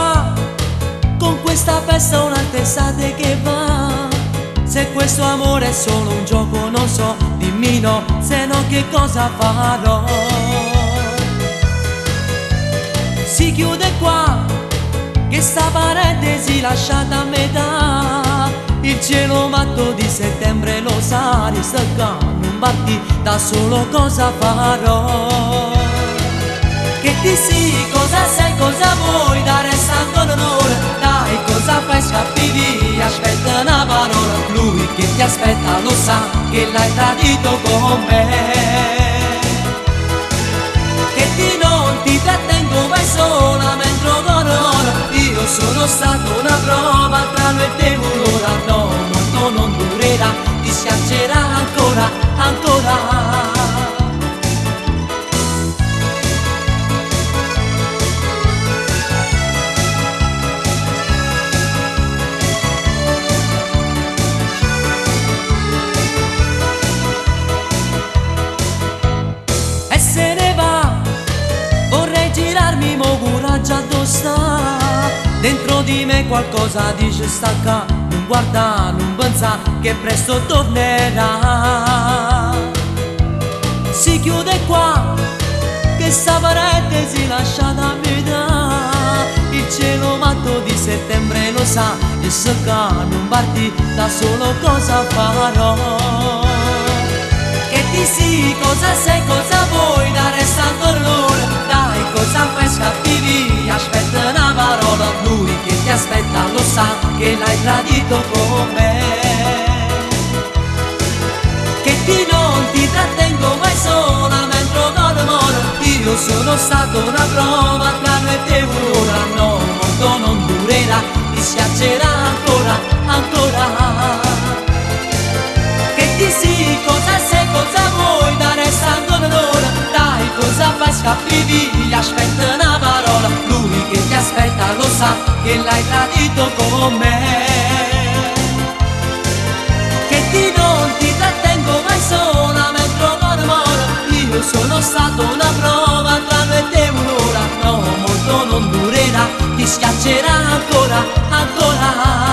qua, con questa festa un'altra estate che va. Se questo amore è solo un gioco non so, dimmi no, se no che cosa farò. Si chiude qua, che sta parentesi lasciata a metà. Il cielo matto di settembre lo sa, ristacca, non batti da solo cosa farò. Che ti sì, cosa sei, cosa vuoi, da resta ancora un'ora. Dai, cosa fai, scappi via, aspetta una parola. Lui che ti aspetta lo sa, che l'hai tradito con me. Che ti non ti trattengo, vai sola mentre ora. Io sono stato una prova tra noi e te un'ora. No, molto non durerà, ti schiaccerà ancora, ancora. E se ne va, vorrei girarmi, mo coraggio addosso. Dentro di me qualcosa dice stacca, non guarda, non pensa che presto tornerà. Si chiude qua, che sta parentesi lasciata a metà. Il cielo matto di settembre lo sa, e secca, non parti da solo cosa farò. Che ti sì, cosa sei, cosa vuoi, da resta ancora un'ora. Dai, cosa fai, scappi via, aspetta una parola. Lui che ti aspetta lo sa, che l'hai tradito con me. Che ti non ti trattengo mai sola mentre dormo. Io sono stato una prova tra noi e te un'ora. No, molto non durerà, ti schiaccerà ancora, ancora. Che ti sì, cosa sei, cosa vuoi, da resta ancora un'ora. Dai, cosa fai, scappi via, aspetta una parola. Lui che ti aspetta lo sa, che l'hai tradito con me. Che ti non ti trattengo mai sola mentre dormo. Io sono stato una prova tra noi e te un'ora. No, molto non durerà, ti schiaccerà ancora, ancora.